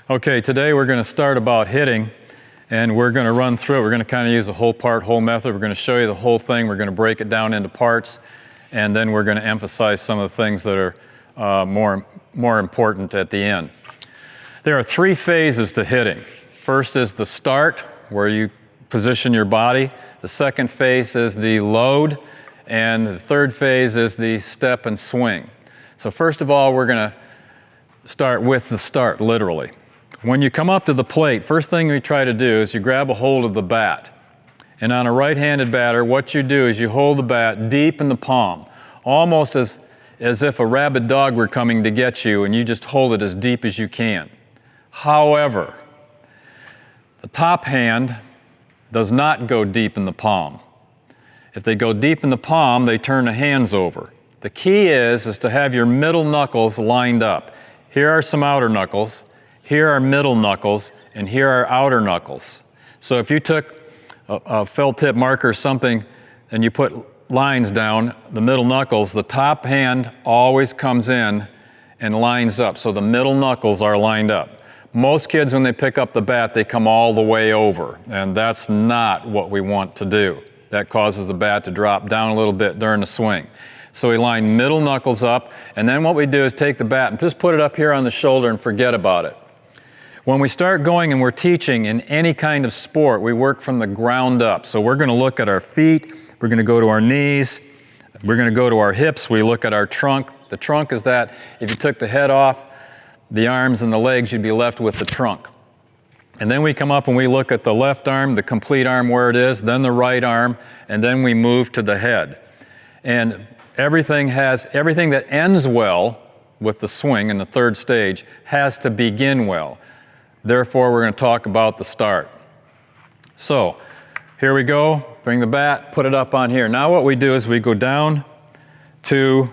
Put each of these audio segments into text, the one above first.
Okay, today we're going to start about hitting, and we're going to run through it. We're going to kind of use the whole part, whole method. We're going to show you the whole thing. We're going to break it down into parts, and then we're going to emphasize some of the things that are more important at the end. There are three phases to hitting. First is the start, where you position your body. The second phase is the load, and the third phase is the step and swing. So first of all, we're going to start with the start, literally. When you come up to the plate, first thing we try to do is you grab a hold of the bat. And on a right-handed batter, what you do is you hold the bat deep in the palm, almost as if a rabid dog were coming to get you, and you just hold it as deep as you can. However, the top hand does not go deep in the palm. If they go deep in the palm, they turn the hands over. The key is to have your middle knuckles lined up. Here are some outer knuckles. Here are middle knuckles, and here are outer knuckles. So if you took a felt tip marker or something and you put lines down the middle knuckles, the top hand always comes in and lines up. So the middle knuckles are lined up. Most kids, when they pick up the bat, they come all the way over, and that's not what we want to do. That causes the bat to drop down a little bit during the swing. So we line middle knuckles up, and then what we do is take the bat and just put it up here on the shoulder and forget about it. When we start going and we're teaching in any kind of sport, we work from the ground up. So we're going to look at our feet, we're going to go to our knees, we're going to go to our hips, we look at our trunk. The trunk is that if you took the head off, the arms and the legs, you'd be left with the trunk. And then we come up and we look at the left arm, the complete arm where it is, then the right arm, and then we move to the head. And everything that ends well with the swing in the third stage has to begin well. Therefore, we're going to talk about the start. So, here we go. Bring the bat, put it up on here. Now what we do is we go down to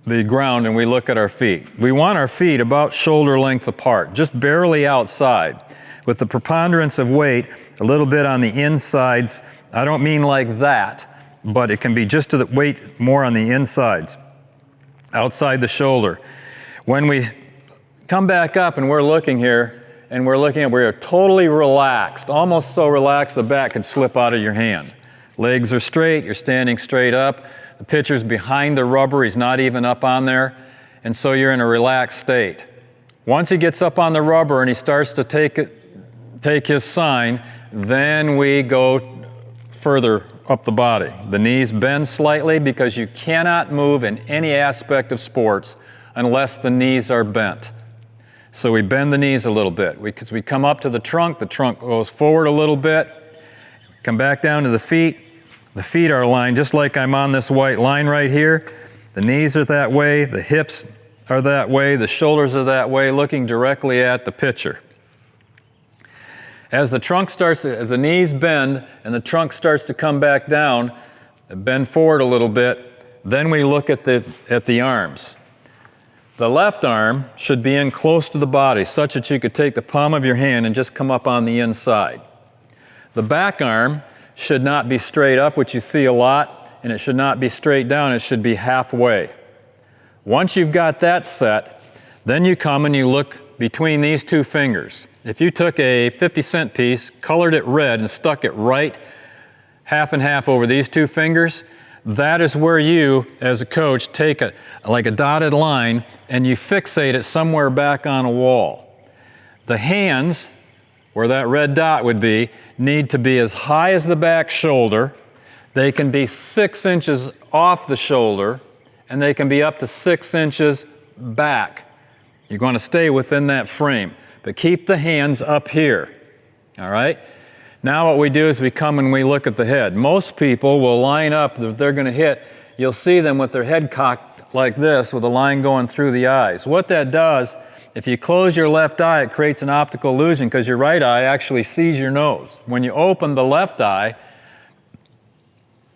the ground and we look at our feet. We want our feet about shoulder length apart, just barely outside. With the preponderance of weight, a little bit on the insides. I don't mean like that, but it can be just to the weight more on the insides, outside the shoulder. When we come back up and we're looking here, and we're totally relaxed, almost so relaxed the bat could slip out of your hand. Legs are straight, you're standing straight up, the pitcher's behind the rubber, he's not even up on there, and so you're in a relaxed state. Once he gets up on the rubber and he starts to take his sign, then we go further up the body. The knees bend slightly because you cannot move in any aspect of sports unless the knees are bent. So we bend the knees a little bit. Because we come up to the trunk goes forward a little bit, come back down to the feet are aligned just like I'm on this white line right here. The knees are that way, the hips are that way, the shoulders are that way, looking directly at the pitcher. As the knees bend and the trunk starts to come back down, bend forward a little bit, then we look at the arms. The left arm should be in close to the body, such that you could take the palm of your hand and just come up on the inside. The back arm should not be straight up, which you see a lot, and it should not be straight down, it should be halfway. Once you've got that set, then you come and you look between these two fingers. If you took a 50-cent piece, colored it red, and stuck it right half and half over these two fingers, that is where you, as a coach, take like a dotted line and you fixate it somewhere back on a wall. The hands, where that red dot would be, need to be as high as the back shoulder. They can be 6 inches off the shoulder, and they can be up to 6 inches back. You're going to stay within that frame, but keep the hands up here, all right? Now what we do is we come and we look at the head. Most people will line up, if they're going to hit, you'll see them with their head cocked like this with a line going through the eyes. What that does, if you close your left eye, it creates an optical illusion because your right eye actually sees your nose. When you open the left eye,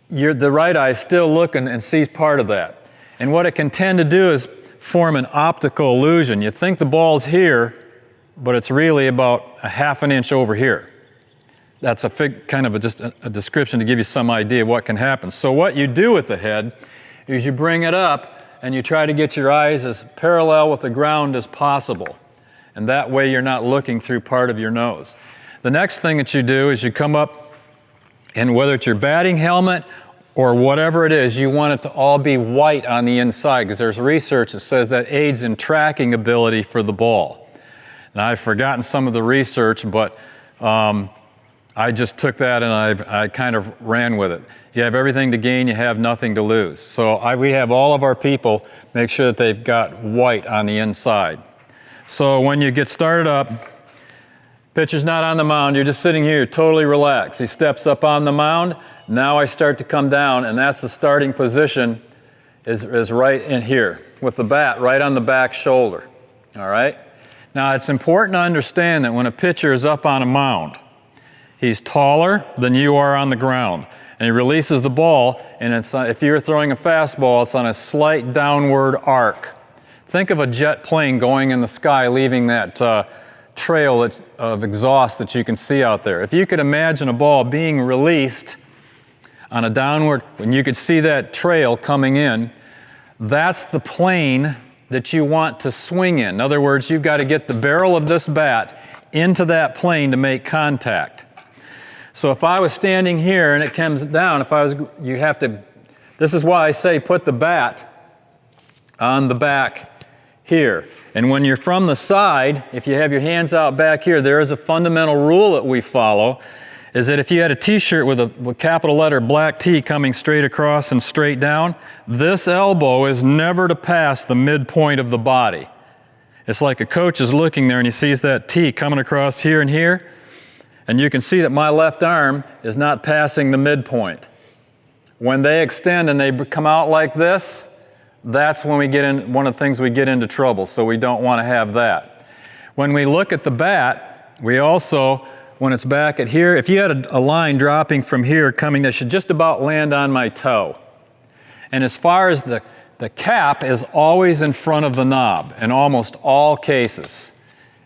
the right eye is still looking and sees part of that. And what it can tend to do is form an optical illusion. You think the ball's here, but it's really about a half an inch over here. That's just a description to give you some idea of what can happen. So what you do with the head is you bring it up and you try to get your eyes as parallel with the ground as possible. And that way you're not looking through part of your nose. The next thing that you do is you come up, and whether it's your batting helmet or whatever it is, you want it to all be white on the inside, because there's research that says that aids in tracking ability for the ball. And I've forgotten some of the research, but I just took that and I kind of ran with it. You have everything to gain, you have nothing to lose. So we have all of our people make sure that they've got white on the inside. So when you get started up, pitcher's not on the mound, you're just sitting here, totally relaxed. He steps up on the mound, now I start to come down, and that's the starting position is right in here, with the bat right on the back shoulder, all right? Now it's important to understand that when a pitcher is up on a mound, he's taller than you are on the ground, and he releases the ball, and if you're throwing a fastball, it's on a slight downward arc. Think of a jet plane going in the sky, leaving that trail of exhaust that you can see out there. If you could imagine a ball being released on a downward, when you could see that trail coming in, that's the plane that you want to swing in. In other words, you've got to get the barrel of this bat into that plane to make contact. So if I was standing here and it comes down, this is why I say put the bat on the back here. And when you're from the side, if you have your hands out back here, there is a fundamental rule that we follow, is that if you had a t-shirt with a capital letter black T coming straight across and straight down, this elbow is never to pass the midpoint of the body. It's like a coach is looking there and he sees that T coming across here and here, and you can see that my left arm is not passing the midpoint. When they extend and they come out like this, that's when we get in, one of the things we get into trouble, so we don't want to have that. When we look at the bat, we also, when it's back at here, if you had a line dropping from here coming, that should just about land on my toe. And as far as the cap is always in front of the knob in almost all cases.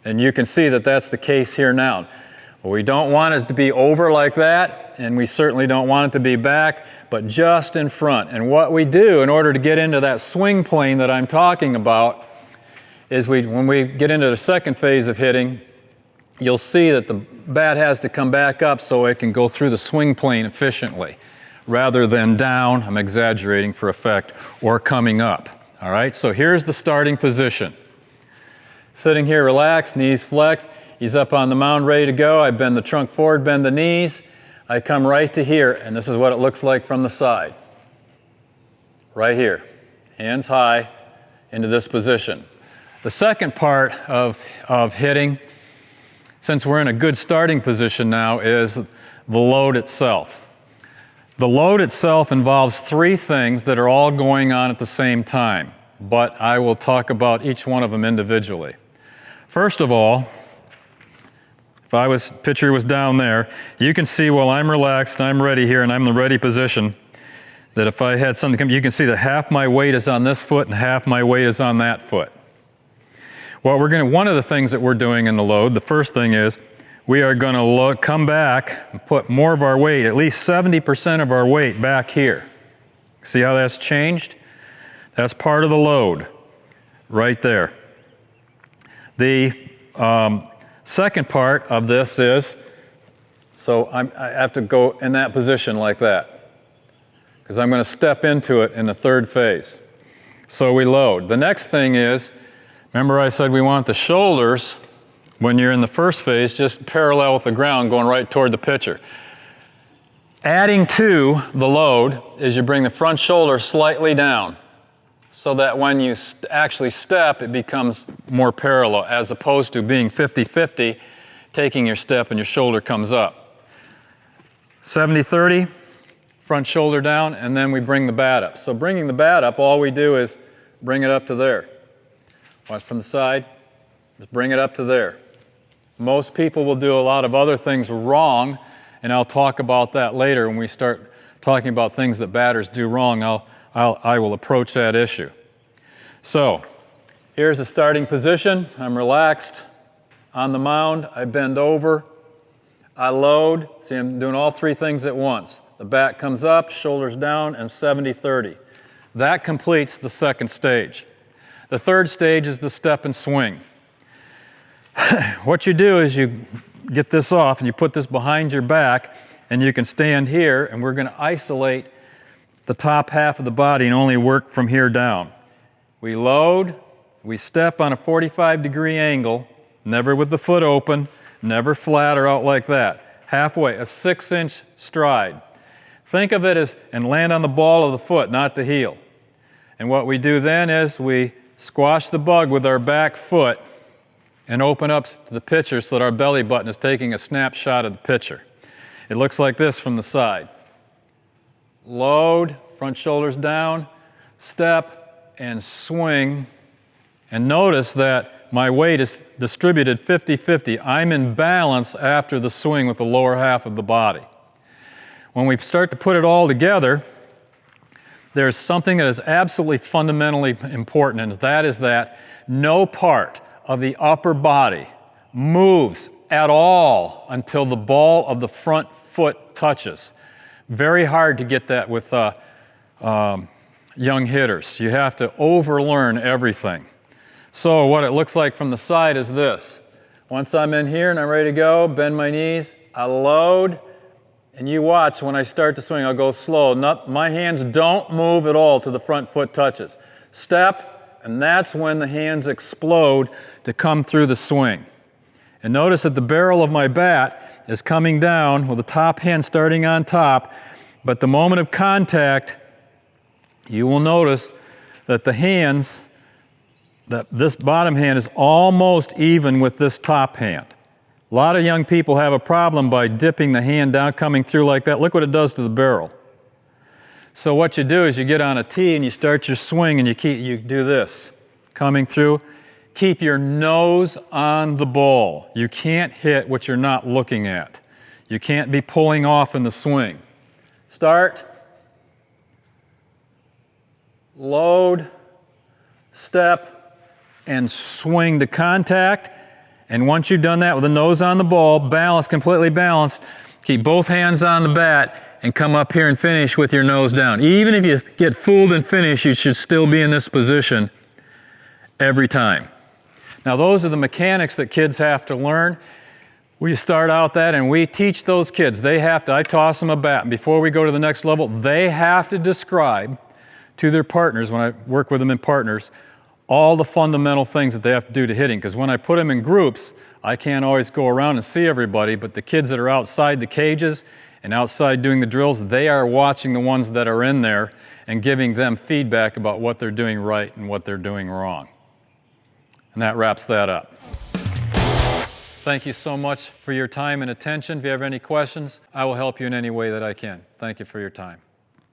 And you can see that that's the case here now. We don't want it to be over like that, and we certainly don't want it to be back, but just in front. And what we do in order to get into that swing plane that I'm talking about is when we get into the second phase of hitting, you'll see that the bat has to come back up so it can go through the swing plane efficiently, rather than down, I'm exaggerating for effect, or coming up. All right, so here's the starting position. Sitting here relaxed, knees flexed. He's up on the mound ready to go. I bend the trunk forward, bend the knees. I come right to here, and this is what it looks like from the side. Right here, hands high into this position. The second part of hitting, since we're in a good starting position now, is the load itself. The load itself involves three things that are all going on at the same time, but I will talk about each one of them individually. First of all, if pitcher was down there, you can see while I'm relaxed, I'm ready here, and I'm in the ready position, that if I had something come, you can see that half my weight is on this foot and half my weight is on that foot. One of the things that we're doing in the load, the first thing is, we are going to come back and put more of our weight, at least 70% of our weight back here. See how that's changed? That's part of the load, right there. The second part of this is, so I have to go in that position like that, because I'm going to step into it in the third phase. So we load. The next thing is, remember I said we want the shoulders, when you're in the first phase, just parallel with the ground, going right toward the pitcher. Adding to the load is you bring the front shoulder slightly down, so that when you actually step, it becomes more parallel, as opposed to being 50-50, taking your step and your shoulder comes up. 70-30, front shoulder down, and then we bring the bat up. So bringing the bat up, all we do is bring it up to there. Watch from the side, just bring it up to there. Most people will do a lot of other things wrong, and I'll talk about that later when we start talking about things that batters do wrong. I will approach that issue. So here's the starting position. I'm relaxed on the mound. I bend over. I load. See, I'm doing all three things at once. The bat comes up, shoulders down, and 70-30. That completes the second stage. The third stage is the step and swing. What you do is you get this off and you put this behind your back, and you can stand here, and we're going to isolate the top half of the body and only work from here down. We load, we step on a 45-degree angle, never with the foot open, never flat or out like that. Halfway, a 6-inch stride. Think of it as, and land on the ball of the foot, not the heel. And what we do then is we squash the bug with our back foot and open up to the pitcher so that our belly button is taking a snapshot of the pitcher. It looks like this from the side. Load, front shoulders down, step, and swing. And notice that my weight is distributed 50-50. I'm in balance after the swing with the lower half of the body. When we start to put it all together, there's something that is absolutely fundamentally important, and that is that no part of the upper body moves at all until the ball of the front foot touches. Very hard to get that with young hitters. You have to overlearn everything. So what it looks like from the side is this. Once I'm in here and I'm ready to go, bend my knees, I load, and you watch when I start to swing, I'll go slow. My hands don't move at all till the front foot touches. Step, and that's when the hands explode to come through the swing. And notice that the barrel of my bat is coming down with the top hand starting on top, but the moment of contact, you will notice that the hands, that this bottom hand is almost even with this top hand. A lot of young people have a problem by dipping the hand down, coming through like that. Look what it does to the barrel. So what you do is you get on a tee and you start your swing and you do this, coming through. Keep your nose on the ball. You can't hit what you're not looking at. You can't be pulling off in the swing. Start, load, step, and swing to contact. And once you've done that with the nose on the ball, balanced, completely balanced, keep both hands on the bat and come up here and finish with your nose down. Even if you get fooled and finish, you should still be in this position every time. Now those are the mechanics that kids have to learn. We start out that and we teach those kids. I toss them a bat, and before we go to the next level, they have to describe to their partners, when I work with them in partners, all the fundamental things that they have to do to hitting. Because when I put them in groups, I can't always go around and see everybody, but the kids that are outside the cages and outside doing the drills, they are watching the ones that are in there and giving them feedback about what they're doing right and what they're doing wrong. And that wraps that up. Thank you so much for your time and attention. If you have any questions, I will help you in any way that I can. Thank you for your time.